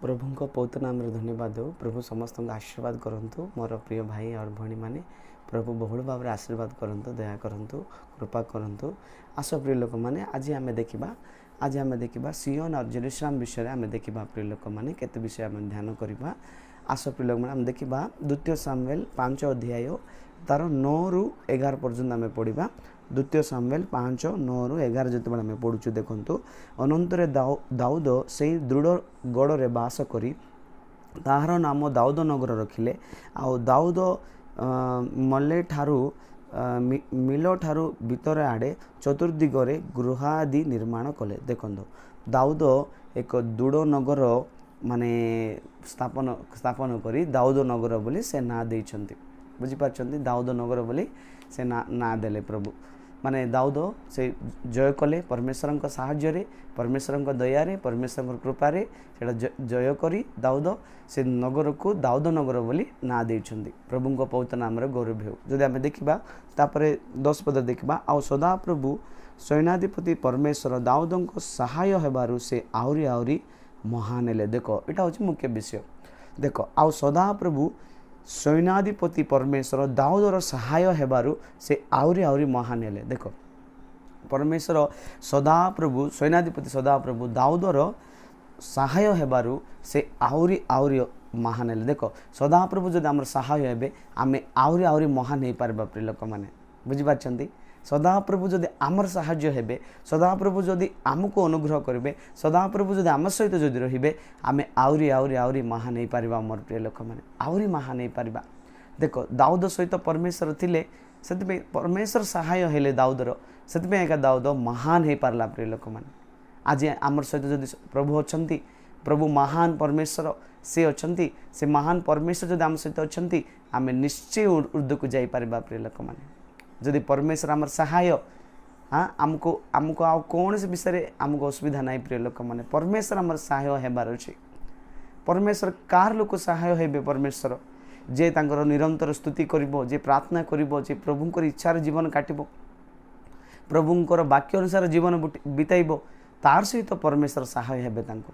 प्रभु को पवित्र नाम धन्यवाद दो। प्रभु समस्त आशीर्वाद करंतु। मोर प्रिय भाई और भणी माने प्रभु बहुल भाव में आशीर्वाद करंतु, दया करंतु, कृपा करंतु। आस प्रिय लोक मैंने आज आम देखा सियोन और जेरूशलेम विषय आम देखा। प्रिय लोक मैंने केते विषय आम ध्यान करवा। आस प्रिय लोक मैंने देखा द्वितीय सामुएल 5 अध्याय तार 9 ରୁ 11 पर्यंत आम पढ़ा। द्वितीय सामुएल 5 9 ରୁ 11 जिते आम पढ़ुचु देखु। अनंतरे दाऊद से दृढ़ गढ़ बास करी ताहार नाम दाऊद नगर रखिले। आउ दाऊद मल्ले ठारू मिल ठारू भितर आड़े चतुर्दिगरे गृहादि निर्माण कले। देखो दाऊद एक दृढ़ नगर माने स्थापन करी दाऊद नगर बोली से ना देइछंती। बुझीपार्छंती दाऊद नगर बोली से ना देले प्रभु माने दाऊद से जय कले परमेश्वर साहाय्य परमेश्वर दया परमेश्वर कृपारे सेटा जय करी दाऊद से नगर को दाऊद नगर बोली ना देइछंती। प्रभु को पवित्र नाम रे गौरव हो। जदि आमे देखिबा तापरे 10 पद देखिबा। आ सदा प्रभु सैन्याधिपति परमेश्वर दाऊद को सहाय हेबारु से आउरी आउरी महान हेले। देखो एटा होची मुख्य विषय। देखो आ सदा प्रभु सैन्याधिपति परमेश्वर दाऊदर सहाय हेबारु से आउरी आउरी महान हेले। देखो परमेश्वर सदा प्रभु सैन्याधिपति सदा प्रभु दाऊदर सहाय हेबारु से आउरी आउरी महान हेले। देखो सदा प्रभु जदि आमर सहाय हेबे आमे आउरी आउरी महान हे पारबा। प्रिय लोक माने बुझी पारछंती। सदा प्रभु जदि आमर सहाय्य हेबे, सदा प्रभु जदि आमको अनुग्रह करिवे, सदा प्रभु जदि आम सहित जदि रहिबे आमे आउरी आउरी आउरी महान हे पारिबा। मोर प्रिय लोक माने आउरी महान हे पारिबा। देखो दाऊद सहित परमेश्वर थिले सेतबे परमेश्वर सहाय हेले दाऊदर सेतबे एका दाऊद महान हे पारला। प्रिय लोक माने आज आमर सहित जदि प्रभु अछंती, प्रभु महान परमेश्वर से अछंती, से महान परमेश्वर जदि आम सहित अछंती आमे निश्चय ऊर्ध्व को जाई पारिबा। प्रिय लोक माने जदि परमेश्वर आमर सहाय आमको आ कौन से विषय आमको असुविधा नहीं। प्रिय लोक माने परमेश्वर आमर सहाय हेबार अछि। परमेश्वर कार लोक सहाय हेबे परमेश्वर जे तांकर निरंतर स्तुति करिवो, जे प्रार्थना करिवो, जे प्रभुंकर इच्छार जीवन काटिबो, प्रभुंकर वाक्य अनुसार जीवन बिताइबो, तार सहित परमेश्वर सहाय हेबे। तांको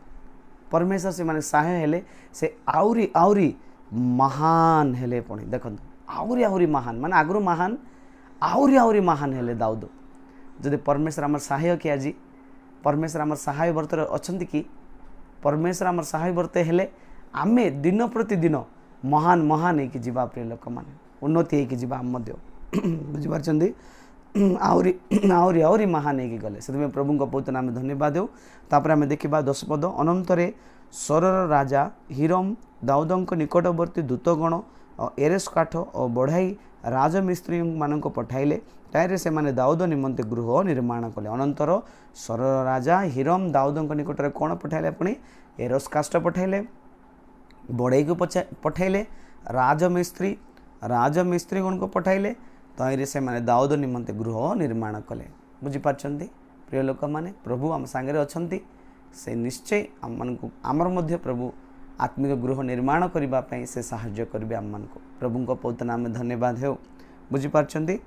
परमेश्वर से माने सहाय हेले से आउरी आउरी महान हेले। पुणी देखंतु आउरी आउरी महान माने आगरु महान आउरी आउरी महान हेले दाऊद। जदि परमेश्वर आमर सहाय कि आज परमेश्वर आमर सहाय वर्त अछंती कि परमेश्वर आमर सहाय वर्त हेले आमे दिन प्रतिदिन महान महान है कि जीवा। प्रिय लोक माने उन्नति है कि जीवा हम मध्य बुझी पारछंती। आउरी आउरी आउरी महान है कि गले से प्रभु को पवित्र नाम धन्यवाद देउ। तापर आमे देखिबा 10 पद। अनंतरे सरर राजा हिरम दाऊदଙ୍କ निकटवर्ती दूतगण एरेस काठ और बढ़ाई राजमिस्त्री मानक पठाइले। ताइरे से माने दाऊद निमंते गृह निर्माण कले। अनंतर सरर राजा हिरम दाऊदଙ୍କ निकटरे कोन पठाइले? पुणी एरेस काठ पठाइले, बढ़ाई को पठाइले, राजमिस्त्री गण को पठाइले। ताइरे से माने दाऊद निमंते गृह निर्माण कले। बुझी पारछंती। प्रिय लोक माने प्रभु आम सांगरे अछंती से निश्चय आमर मध्य प्रभु आत्मिक गृह निर्माण करने से साहाय्य करेंगे आम मान को। प्रभु को पवित्र नाम में धन्यवाद हो। बुझीपार्छंती।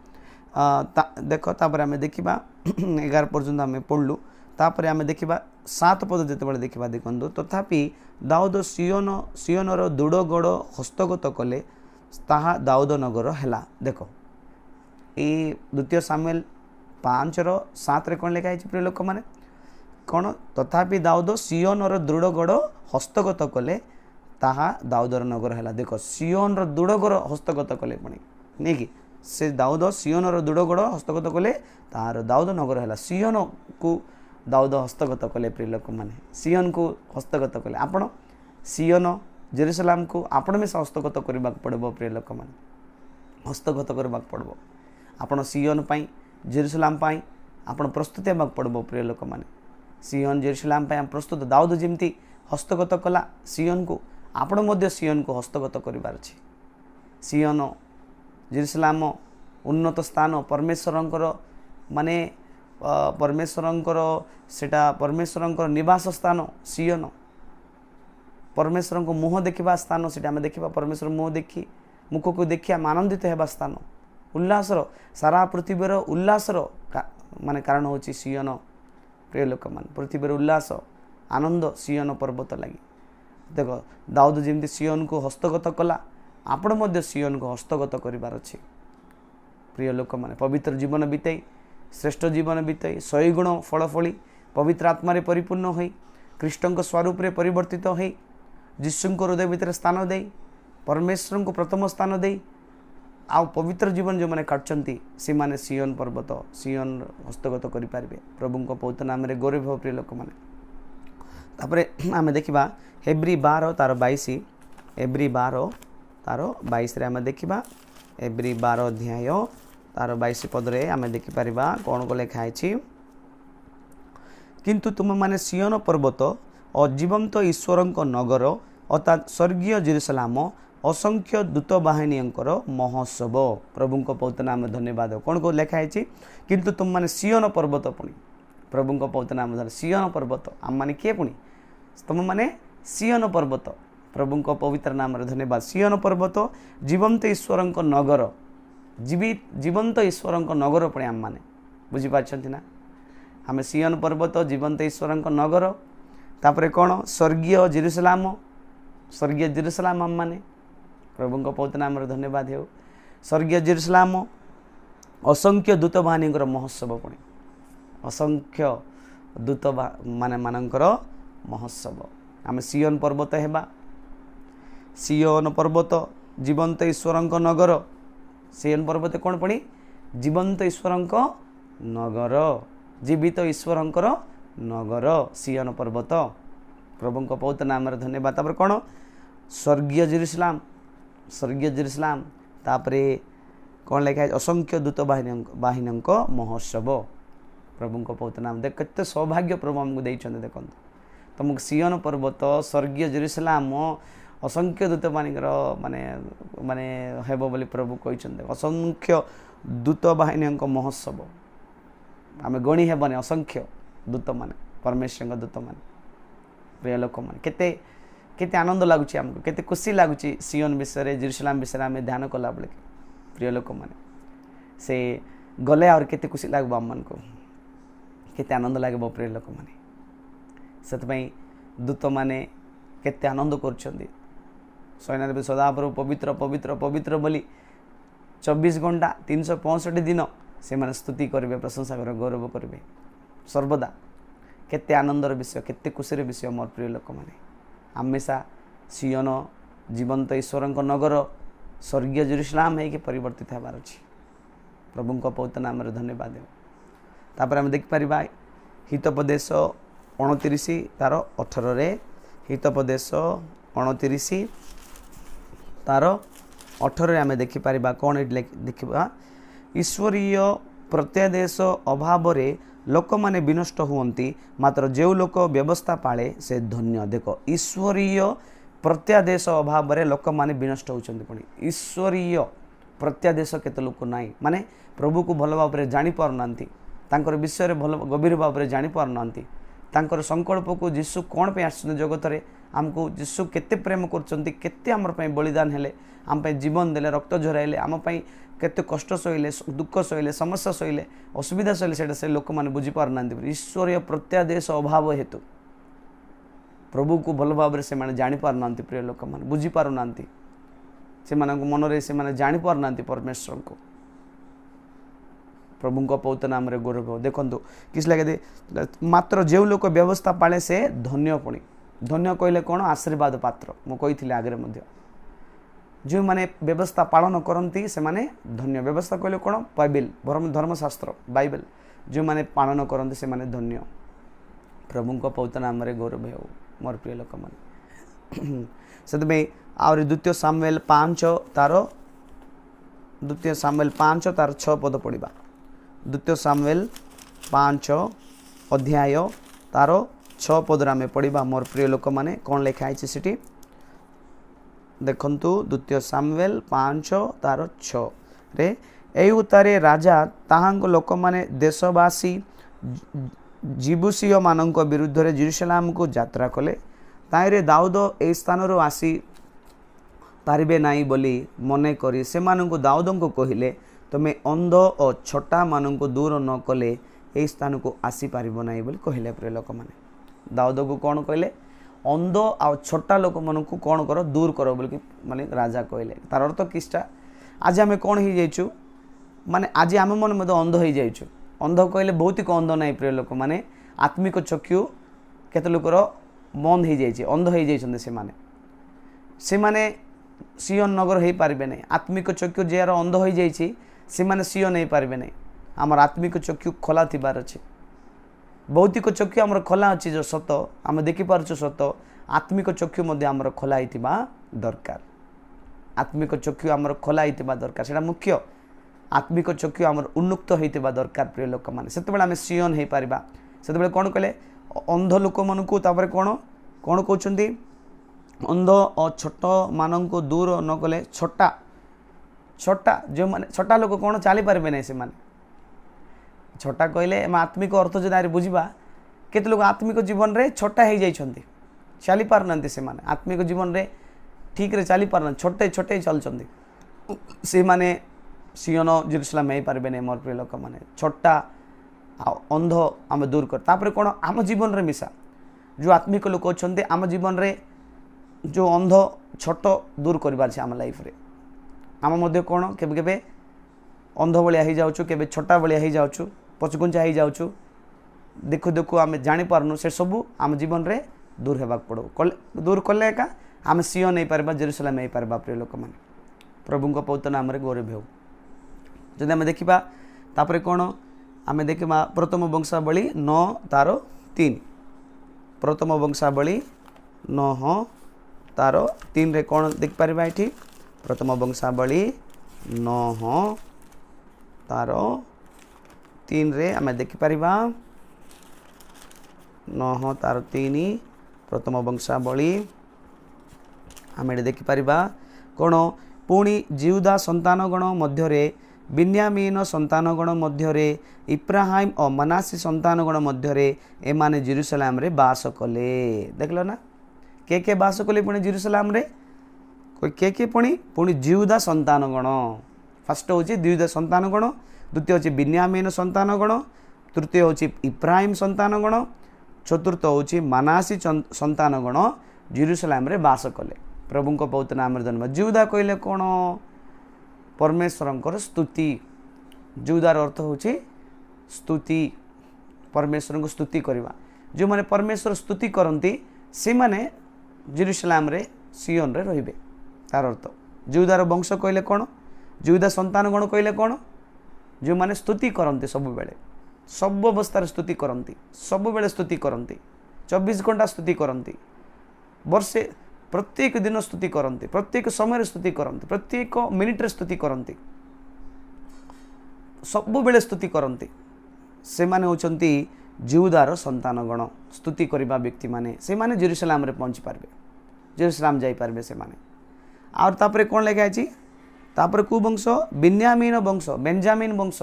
देख तापर आम देखा 11 पर्यंत आम पढ़लु। तापर आम देखा 7 पद जिते देखा देखो। तथापि दाऊद सियोनर दृढ़ गढ़ हस्तगत कले ताहा दाऊद नगर है। देखो ये द्वितीय सामुएल 5:7 कौन लिखाई? प्रिय लोक मैंने कौन? तथापि दाऊद सियोनर दृढ़ गढ़ हस्तगत कले ताहा दाऊदर नगर है। देखो सियोनर दृढ़ गढ़ हस्तगत कले पुणी नहीं कि से दाऊद सियोनर दृढ़ गढ़ हस्तगत कले तार दाऊद नगर है। सियोन को दाऊद हस्तगत कले। प्रिय लोक माने सियोन को हस्तगत कले। आपण सियोन जेरूशलेम को आपण में हस्तगत करने पड़ो। प्रिय लोक माने हस्तगत करने पड़ो। आपण सियोन पाई जेरूशलेम पाई आपण प्रस्तुत होगा पड़ो। प्रिय लोक माने सियोन जेरूशलेम पाई प्रस्तुत दाऊद जेमती हस्तगत कला सियोन को आपण मध्य सियोन को हस्तगत करिवार अछि। सियोन जेरूशलेम उन्नत स्थान परमेश्वरंकर माने परमेश्वरंकर सेटा परमेश्वरंकर निवास स्थान सियोन परमेश्वर को मुह देखा स्थान से आम देखा परमेश्वर मुह देखी मुख को देखी आम आनंदित होगा स्थान उल्लासर सारा पृथ्वीर उल्लासर माने कारण हूँ सियोन। प्रिय लोक मान पृथ्वीर उल्लास आनंद सियोन पर्वत लगी देख दाऊद जमी सियोन को हस्तगत कला आपण मध्य सियोन को हस्तगत करिवार अछि प्रिय लोक माने पवित्र जीवन बीतई श्रेष्ठ जीवन बीतई 100 गुण फल फली पवित्र आत्मा परिपूर्ण होई कृष्ण स्वरूप रे परिवर्तित होई जीशु हृदय भितर स्थान दे परमेश्वर को प्रथम स्थान दे आउ पवित्र जीवन जो मैंने काटुंट से माने सियोन पर्वत सियोन हस्तगत करें प्रभु को पवित्र नाम रे गौरव हो प्रिय लोक मैंने आम देखा हेब्री 12 तार 22 हेब्री 12 तार 22 आम देखा हेब्री 12 अध्याय तार 22 पदरे आम देखिपर कौन को लिखाई किंतु तुम माने सियोन पर्वत और जीवंत ईश्वर नगर अर्थात स्वर्गीय जेरुसलाम असंख्य दूत बाहिनी महोत्सव प्रभु को पवित्र नाम धन्यवाद कौन को लिखाई किंतु तुम माने सियोन पर्वत पुणी प्रभु को पवित्र नाम धन्यवाद सियोन पर्वत आम माने किए पुणी तुम माने सियोन पर्वत प्रभु को पवित्र नाम धन्यवाद सियोन पर्वत जीवंत ईश्वर नगर जीवंत ईश्वर नगर पुणी आम माने बुझीपार ना आम सियोन पर्वत जीवंत ईश्वर नगर तापरे कौन स्वर्गीय जेरुसलाम आम माने प्रभु को पवित्र नाम धन्यवाद हो स्वर्गीय जेरुसलाम असंख्य दूत बाहिनी महोत्सव पुणी असंख्य दूत माने मानकर महोत्सव आम सियोन पर्वत हेबा सियोन पर्वत जीवंत ईश्वर नगर सियोन पर्वत कौन पुणी जीवंत ईश्वर नगर जीवित ईश्वर नगर सियोन पर्वत प्रभु को पवित्र नाम धन्यवाद तापर कौन स्वर्गीय जेरुसलाम तापरे कौन लिखा है असंख्य दूत बाहिनी महोत्सव प्रभु को पवित्र नाम देख केते सौभाग्य प्रभु आमको देइछन देखो तुमको सियोन पर्वत स्वर्गीय जेरुसलाम असंख्य दूत बाहिनी माने माने हेबो बोली प्रभु कहिछन असंख्य दूत बाहिनी महोत्सव आम गणी हेबने असंख्य दूत माने परमेश्वर दूत माने प्रिय लोक माने केते केते आनंद लगुच आमको केते खुशी लगुच सियोन विषय जेरुसलाम विषय आम ध्यान कला बेले प्रिय लोक माने से गले और केते खुशी लगब आम को केते आनंद लगे प्रिय लोक माने से दूत माने केते आनंद कर सैन्य सदापुर पवित्र पवित्र पवित्र बोली 24 घंटा 365 दिन से माने स्तुति करेंगे प्रशंसा करेंगे गौरव करेंगे सर्वदा केते आनंदर विषय केते खुशी विषय मोर प्रिय लोक मैंने हमेशा सियोन जीवंत ईश्वर नगर स्वर्गीय जेरुसलाम है कि परिवर्तित होबार अच्छी प्रभु को पवित्र नाम धन्यवाद तापर आम देखिपर हितोपदेश 29 तार 18 हितोपदेश 29 तार 18 आम देखिपर कौन देखा ईश्वरीय प्रत्यादेश अभाव लोक माने विनष्ट हुंती मात्र जो लोक व्यवस्था पाले से धन्य देख ईश्वरीय प्रत्यादेश अभाव लोक माने विनष्ट होचंती पुणी ईश्वरीय प्रत्यादेश केते लोक नाई माने प्रभु को भल भाव में जानी पारनांती तांकर विषय रे भल गभीर भाव में जानी पारनांती तांकर संकल्प को जीशु कौन पे आछन जगत रे हमको जीशु केते प्रेम करचंती केते हमर पे बलिदान हेले आम पे जीवन देले रक्त झराइले आम पे केते कष्ट सहिले दुख सहिले समस्या सहिले असुविधा सहिले से लोक माने बुझी पार नांती ईश्वरीय प्रत्यादेश अभाव हेतु प्रभु को भल भाव से माने जानी पार नांती प्रिय लोक माने बुझी पार नांती से माने मन रे से माने जानी पार नांती परमेश्वर को प्रभु को पवित्र नाम रे गौरव देखंतु किस लगे दे मात्र जो लोक व्यवस्था पाले से धन्य पुणी धन्य कहले कौन आशीर्वाद पात्र मु कही आगे मध्य जो माने व्यवस्था पालन करती से माने धन्य व्यवस्था कहले कौन बाइबल धर्मशास्त्र बाइबल जो माने पालन करती से माने धन्य प्रभु को पवित्र नाम रे गौरव हो मोर प्रिय लोक माने से आउरी द्वितीय सामुएल 5 तार 6 पद पढ़ा द्वितीय सामुएल 5 अध्याय तार 6 पदर आम पढ़ा मोर प्रिय लोक माने कौन लिखाई सीटी देखंतु द्वितीय सामुएल 5 तार 6 रे एई उतारे राजा ताहांग लोक माने देशवासी जिबुसीय मानक विरुद्ध रे जेरुसलाम को यात्रा कले ताइरे दाऊद ए स्थान रो आसी पारिबे नाई बोली मने करी से मानक दाऊद को कहिले तमे अंध और छोटा मानक दूर न कले ए स्थान को आसी पारिबो नाई बोली कहिले प्रिय लोक माने दाऊद को कौन कहले अंध आ छोटा लोक मन को कौन कर दूर कर बोल माने राजा कहले तार अर्थ किसटा आज आम कौन हो जाइछु माने आज आम मन अंध हो जाइछु अंध कहले भौतिक अंध ना प्रिय लोक माने आत्मिक चक्षु केते लोकर बंद हो जाइए अंध हो जाइछन्ते से माने सियोन नगर हो पारे नहीं आत्मिक चक्षु जे अंध हो जाइए से माने सियोन हो पारे नहीं आमर आत्मिक चक्षु खोला थिबार अछि भौतिक चक्षु आमर खोला अच्छी जो सत आम देखिपारछु सत आत्मिक चक्षु मध्य आमर खोला हिथिबा दरकार आत्मिक चक्षु आमर खोला हिथिबा दरकार सेटा मुख्य आत्मिक चक्षु आमर उन्मुक्त होइतिबा दरकार प्रिय लोक माने सेतेबेले आमे सियोन हे पारिबा सेतेबेले कोन कहले अंध लोक मानकू तापर कोन कोन कहउछन्ती अंध और छोट माननको दूर न कले छोटा छोटा जो माने छोटा लोक कोन चाली पारबे नै से माने छोटा कहले एम आत्मिक अर्थ जो बुझा केते लोक आत्मिक जीवन रे छोटा हो जाइछन्ती चली पारनांती से माने आत्मिक जीवन रे ठीक रे चली पारना छोटे छोटे चलछन्ती से माने सियोन जेरुसलेम हो पारे नहीं मोर प्रिय लोक माने छोटा अंध आम दूर कर तापर कौन आम जीवन रे मिसा जो आत्मिक लोक अच्छे आम जीवन रे जो अंध छोट दूर कर आम लाइफ रे आम मध्य कौन केबे केबे अंध भलिया हो जाउछु केबे छोटा भलिया हो जाउछु पचकुंचा हो जाउछु देखु देखु आम जानी पारनु से सबू आम जीवन रे दूर हेबाक पड़ो दूर कले एका आम सियोन नहीं पारबा जेरुसलेम हो पारबा प्रिय लोक माने प्रभु को पवित्र नाम रे गौरव हो जदि आम देखा तापर कौन आम देखा प्रथम वंशावली 9 तार 3 प्रथम वंशावली 9 तार 3 रे कौन देखिपर ये प्रथम वंशावली 9 तार 3 रे आम देखिपर 9 तार 3 प्रथम वंशावली आम देखिपर कौन पुणी जिहुदा संतानगण मध्य बिन्यामीन संतानगण मध्य इब्राहिम और मनासी संतानगण मध्य एमाने जेरुसलेम रे बास कले देखल ना के बास कले पुणी जेरुसलेम रे के पुणी जिहुदा संतानगण फर्स्ट हूँ जिहुदा संतानगण द्वितीय हूँ बिन्यामीन संतानगण तृतीय हूँ इब्राहिम संतानगण चतुर्थ हूँ मनासी संतानगण जेरुसलेम रे बास कले प्रभु को पवित्र नाम धन्यवाद जिहुदा कहले कौन परमेश्वर स्तुति जिहुदार अर्थ हूँ स्तुति परमेश्वर को स्तुति करवा जो माने परमेश्वर स्तुति करती से माने जेरुसलेम रे सियोन रे रहिबे तार अर्थ जिहुदार वंश कहले कौन जिहुदा संतानगण कहले कौन जो माने स्तुति करते सब बेले सब अवस्था स्तुति करती सब बेले स्तुति करती 24 घंटा स्तुति करती वर्षे प्रत्येक दिन स्तुति करते प्रत्येक समय स्तुति करते प्रत्येक मिनिट रे स्तुति करते सब बेले स्तुति करते से माने होचंती जिहुदार संतानगण स्तुति करबा व्यक्ति माने से माने जेरुसलेम रे पहुंची पारबे जेरुसलेम जाई पारबे से माने और तापरे कोन लेखा अछि तापरे कु वंश बिन्यामीन वंश बेंजामिन वंश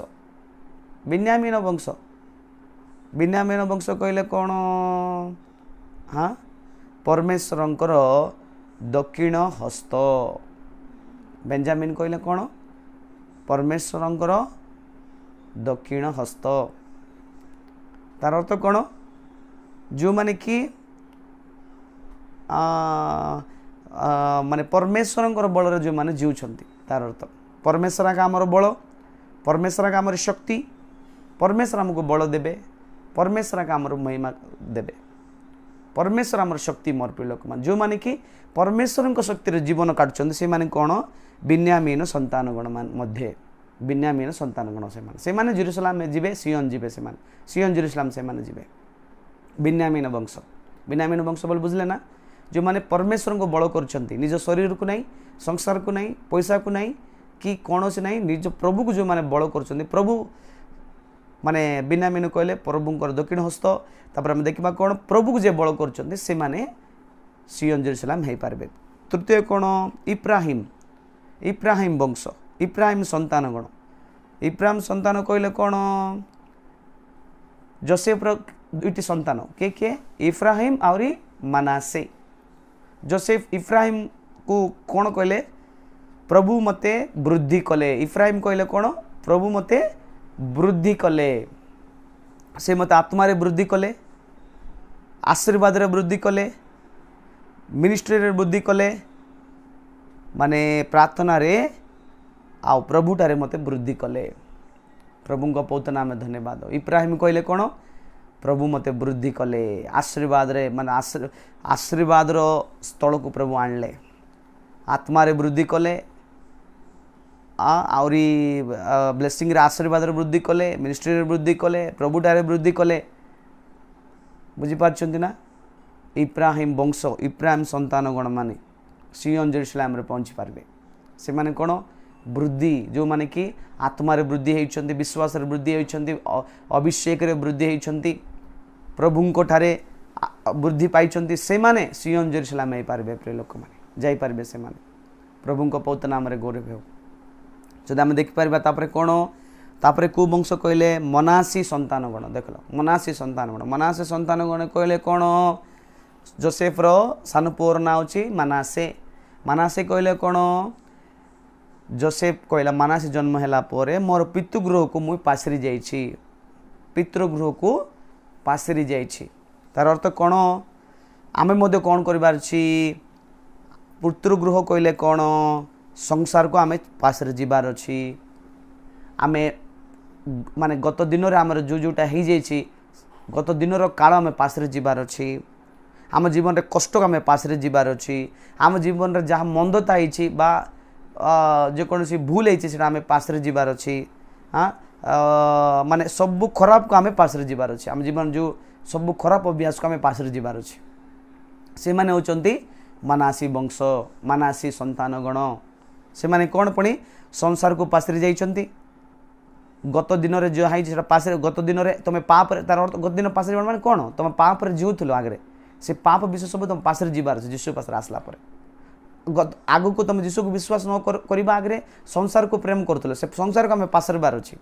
बिन्यामीन वंश बिन्यामीन वंश कहले कोन हाँ परमेश्वरंकर दक्षिण हस्त बेंजामिन कहले कौन परमेश्वरंकर दक्षिण हस्त तार अर्थ कौन जो माने कि माने परमेश्वरंकर बल जो माने जीउछंती तार अर्थ परमेश्वर का आमर बल परमेश्वर का आमर शक्ति परमेश्वर हमको बल देबे परमेश्वर का आमर महिमा देबे परमेश्वर आमर शक्ति मोर प्रिय लोक मान जो माने कि परमेश्वर शक्ति जीवन काटुछन से माने कौन बिन्यामीन संतानगण मध्य बिन्यामीन संतानगण से माने जेरुसलेम में जीवे सियोन जीवे से माने सियोन जेरुसलेम से माने जीवे बिन्यामीन वंश बोल बुझले ना जो माने परमेश्वर को बल करछंती निज शरीर को नहीं संसार को नहीं पैसा को नहीं कि कौन से नहीं निज प्रभु को जो माने बल करछंती प्रभु माने बिन्यामीन कहले प्रभुंकर दक्षिण हस्त तापर हम देखा कौन प्रभु को जे बल करछंती से माने सियोन जेरुसलेम हो पारबे तृतीय कौन इब्राहिम वंश इब्राहिम संतानगण इब्राहिम संतान कहले कौन जोसेफ दुईटी संतान के इब्राहिम और मनासे जोसेफ इब्राहिम को कौन कहले प्रभु मते वृद्धि कले इब्राहिम कहले कौन प्रभु मते वृद्धि कले से मते आत्मा रे वृद्धि कले आशीर्वाद रे वृद्धि कले मिनिस्ट्री रे वृद्धि कले माने प्रार्थना रे आ प्रभुटारे मते वृद्धि कले प्रभु को पौत नाम धन्यवाद इब्राहिम कहले कौन प्रभु मते वृद्धि कले आशीर्वाद रे माने आशीर्वाद रो स्थल को प्रभु आणले आत्मा रे वृद्धि कले आउरी ब्लेसिंग रे आशीर्वाद रे वृद्धि कले मिनिस्ट्री रे वृद्धि कले प्रभुटारे वृद्धि कले बुझी पारछंती ना इब्राहिम वंश इब्राहिम संतान गण माने सियन जेरुसलेम रे पहुंची पारबे से माने कोन वृद्धि जो माने कि आत्मा रे वृद्धि होइछंती विश्वास रे वृद्धि होइछंती अभिषेक रे वृद्धि होइछंती प्रभु को ठारे वृद्धि पाइछंती से माने सियन जेरुसलेम हे पारबे प्रिय लोक माने जाई पारबे से माने प्रभु को पौत नाम रे गौरव हो जदि आम देखिपर तापर कौन तापर कौ वंश कहले मनासी संतान गण देख मनासी संतान गण मनासी संतान गण कहले कौन जोसेफ रो सान पुओर ना होची मनासे मनासे कहले कौन जोसेफ कहला मनासी जन्म हैला परे मोर पितृगृह को मुई पासरी जाइछि पितृगृह को पासरी जाइछि तार अर्थ कौन आमे मध्य कौन करिबार छी पितृगृह कहले कौन संसार को आमे पासरे जीवार अच्छी आमे माने गत दिन रे हमर जो जोटा हो जाइछि गत दिन रो काल आमे पासरे जीवार अच्छी आम जीवन रे कष्ट आमे पासरे जीवार अच्छी आम जीवन रे जहाँ मंदता होइछि बा जेकोसी भूल होइछि सेटा आमे पासरे जीवार अच्छी हाँ माने सब खराब को आमे पासरे जीवार अच्छी आम जीवन जो सब खराब अभ्यास को आमे पासरे जीवार अच्छी से माने होचंती मनासी वंश मनासी संतान गण से माने कौन पणी संसार को पासरी जाइछंती गत दिन रे जो हाई सेटा पासरे गत दिन रे तमे पाप रे तार अर्थ गत दिन पासरे माने कौन तमे पाप रे जीउथलो आगरे से पाप विषय सब तुम पासरे जीवार छै यीशु पासरे आसला परे आगु को तुम यीशु को विश्वास न करबा आगरे संसार को प्रेम करथलो से संसार को हमें पासरे बार अछि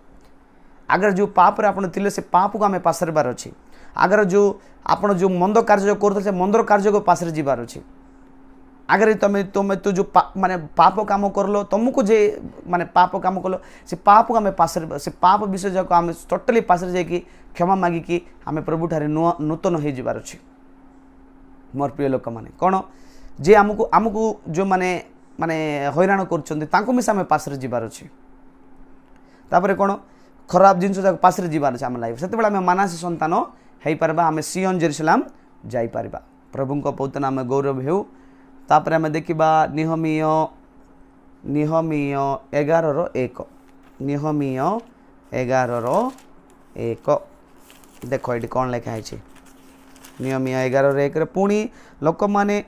अगर जो पाप रे आपण थिले से पाप को हमें पासरे बार अछि अगर जो आपण जो मंद कार्य करथले से मंदर कार्य को पासरे जीवार अछि अगर तुम तुम तू जो माने पाप काम करलो तुमको जे माने पाप काम करलो से पाप को हमें पासरे से पाप विषय जाको हमें टोटली पासरे जाय कि क्षमा मागी कि हमें प्रभु ठारे नूतन हो जीवार अछि मोर प्रिय लोक माने कोन जे हमको हमको जो माने माने हैरान करछन्ते तांको मिसा हमें पासरे जीवार अछि तापरे कोन खराब जिंस जाको पासरे जीवार अछि हम लाइफ सेते बेला हमें मानासी संतान हेई परबा हमें सियन जेरुसलेम जाई परबा प्रभु को पवित्र नाम गौरव हेउ तापर आम देखा निहमीय 11:1 निहमीय 11:1 देख ये कौन लिखाई निहमीय 11:1 पुणी लोक माने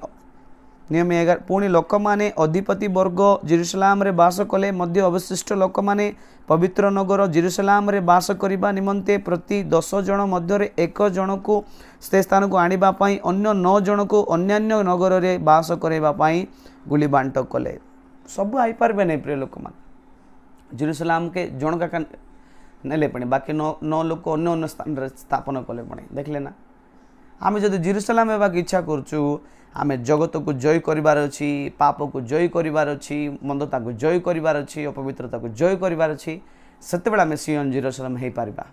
निहमीय 11 पुणी लोक माने अधिपति वर्ग जेरुसलेम रे बास कले मध्य अवशिष्ट लोक माने पवित्र नगर जेरुसलेम रे बास करिबा निमंते प्रति 10 जन मध्य एक जन को से स्थान को आनिबा पाई अन्य 9 जन को अन्यान्य नगर रे बास करैबा पाई गुली बांट कले सब आई पारबे नहीं प्रिय लोक मान जेरुसलेम के जन का नेले पणे बाकी 9 लोक अन्य अन्य स्थान रे स्थापन कले पणे देखले ना आम जदि जेरुसलेम हेबाक इच्छा करछु आमे जगत को जय करिवार अछि पाप को जय करिवार अछि मंदता को जय करिवार अछि अपवित्रता को जय करिवार अछि सेते बेला आमे सियन जेरुसलेम हे पारिबा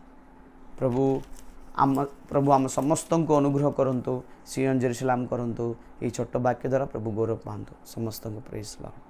प्रभु आम समस्त को अनुग्रह करंतु सियन जेरुसलेम करंतु ए छोट वाक्य द्वारा प्रभु गौरव पांतु समस्त को प्रेज लॉर्ड।